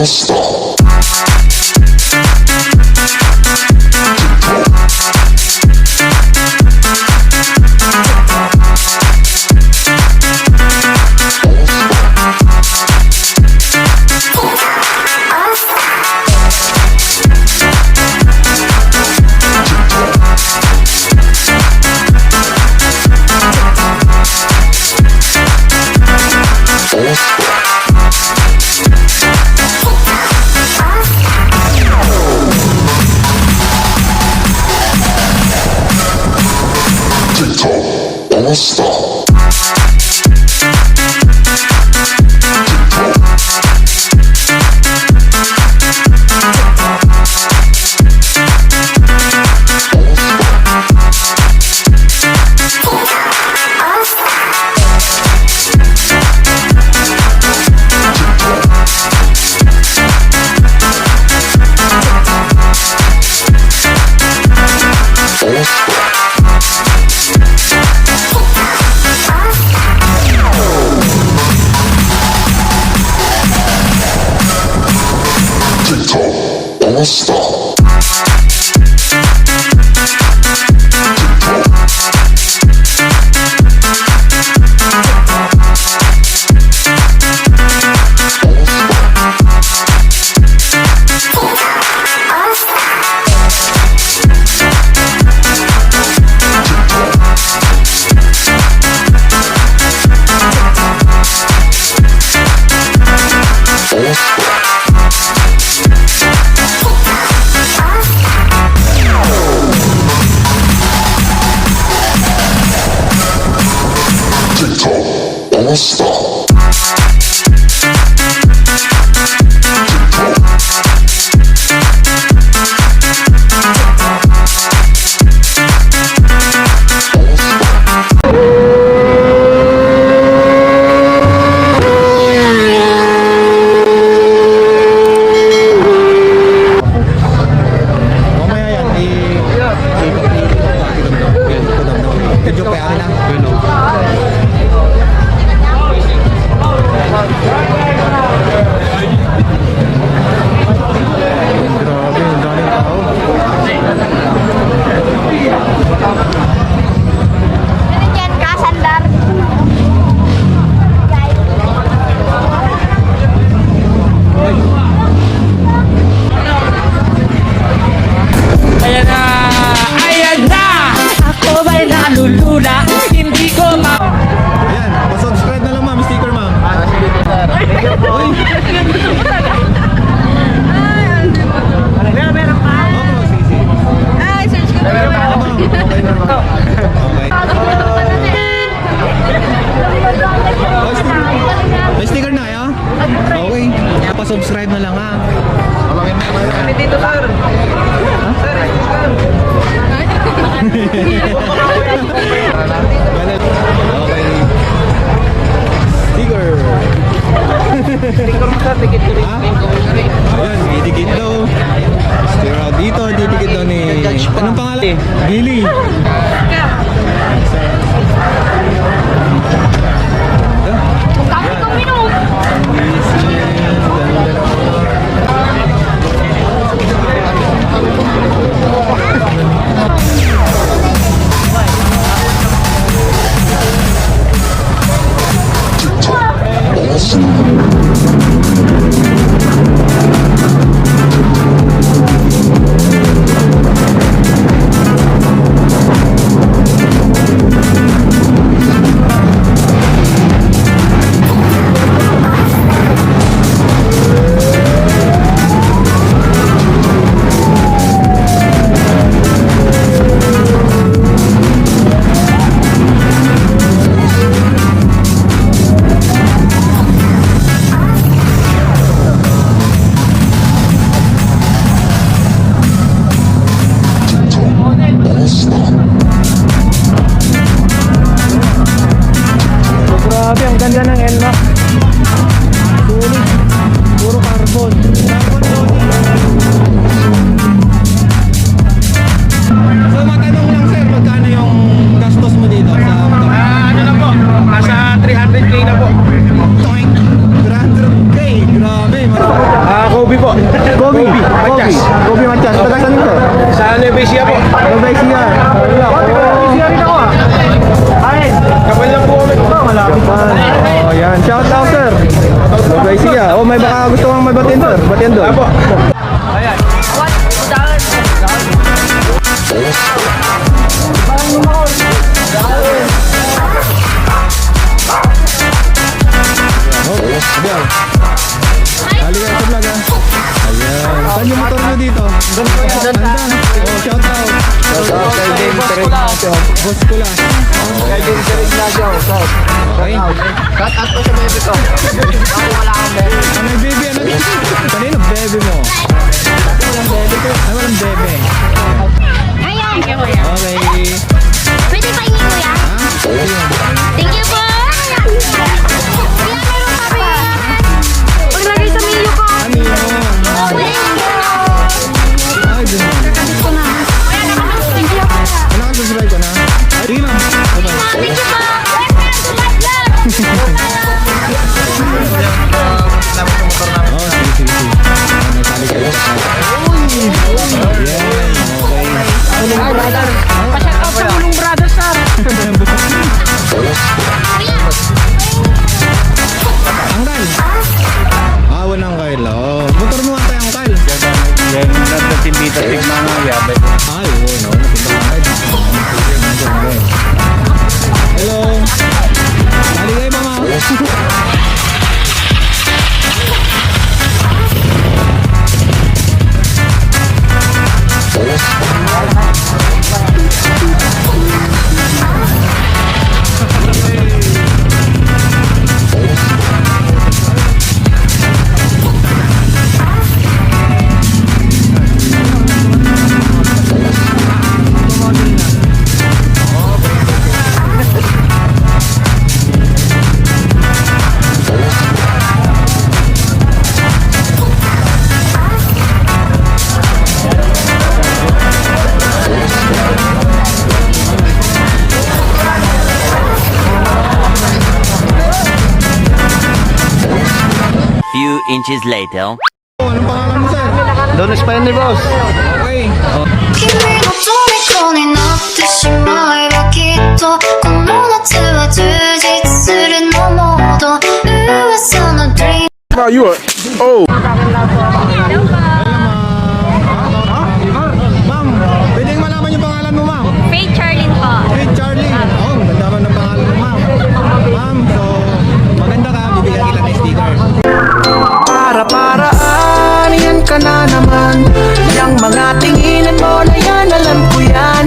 All-Star. All-Star. All-Star. All-Star. Subscribe na lang ha. Dito sir. Sir, Okay. Sticker. sticker mo sir, tikit ko rin. Ayan, may dikit daw. Sticker dito, didikit daw ni... Anong pangalan? Billy. Kobe. Kobe Matias. Taga saan ito? Sa Nevesia po. Babay siya. Nevesia rin ako ah. Ay, kapal lang po kami. Malapit pa. Oh, yan. Shout out, sir. Babay siya. Oh, may baka gusto kang may batin, sir. Batin doon. Apo. Oh, ayan. Hali kayo sa vlog, ha? Ayan. Saan yung motor nyo dito? Ganda. Oh, shout out. Shout out kay James Ignacio. Boss ko lang. Kay James Ignacio. Okay. Cut out ko sa baby ko. Ako wala akong baby. Ah, may baby, ano? Kanino baby mo? Walang baby ko. Ay, walang baby. Ayan. Okay. Pwede pa ingin mo yan? Ha? Ayun. Thank you po. Kuya, meron pa ba? Paglagay sa menu ko. Ano yun? Ay, dun. Thank you po. Nakasubscribe ka na? Sige, ma'am. Bye-bye. Thank you po. Oh, sige, sige, sige. May tali kayo. Ayan, okay. Pa-shout out sa Mulong Brothers, sir. Angkal. Ah, walang kail. Oh, motor mo nga tayo, Angkal. Yan, nagtatimbita tigma nga yabe. Ay, oo, no. Napunta ka agad. Hello. Tali kayo ba, ma'am? Few inches later. Oh, anong pangalan mo, sir? Doon is pa yun ni boss. Okay. Oh. 君の虜になってしまえばきっとこの夏は充実するのモード噂の dream Wow, you are. Oh. Ma'am, pwedeng malaman yung pangalan mo, ma'am? Faith Charlene po. Hey, Charlie. Oh, ganda man ng pangalan mo, ma'am. Ma'am, so, maganda ka. Bibigyan kita ng sticker. Para-paraan, yan ka na naman. Yang mga tinginan mo na yan, alam ko yan.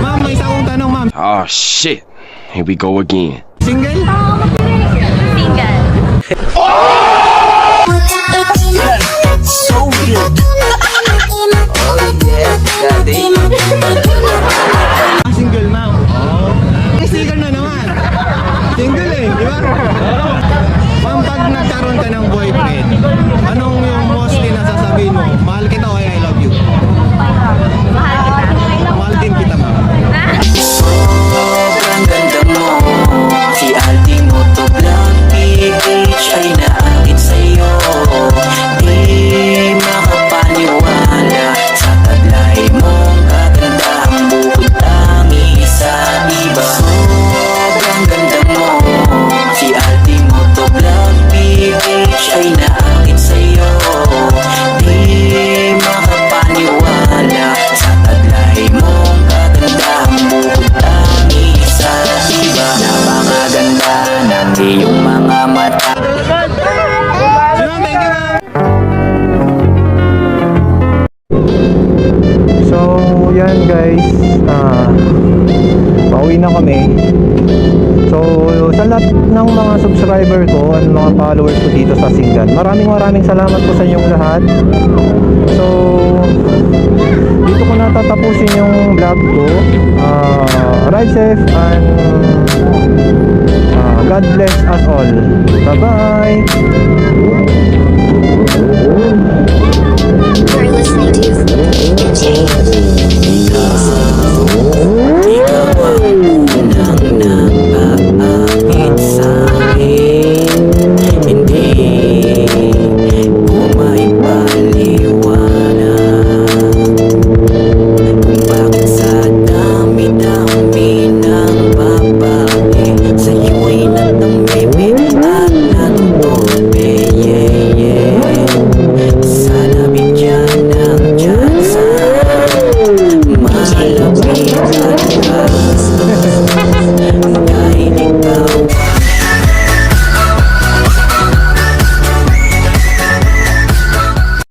Ma'am, may isa akong tanong, ma'am. Oh shit. Here we go again. Single? Single. So weird. Ah, single, ma'am. Oh. Eh, single na naman. Single eh, di ba? Ma'am, pag nagkaroon ka ng boyfriend, anong yung mostly na sasabihin mo? Mahal kita o I love you? Mahal kita. Mahal din kita, ma'am. Sobrang ganda mo. Si Aldi mo to Black PH ay naakit sa'yo. Di makapaniwala sa taglay mong kagandahang bukod tangi sa iba. Sobrang ganda mo. Si Aldi mo to Black PH ay naakit sa'yo. Di makapaniwala sa taglay mong kagandahang bukod tangi sa iba. Napakaganda ng iyong mga mata. Ma'am, thank you, ma'am. So, yan guys. Pauwi na kami. So, sa lahat ng mga subscriber ko at mga followers ko dito sa Singan, maraming salamat po sa inyong lahat. So, dito ko natatapusin yung vlog ko. Ride safe and God bless us all. Bye-bye! you're listening to DJ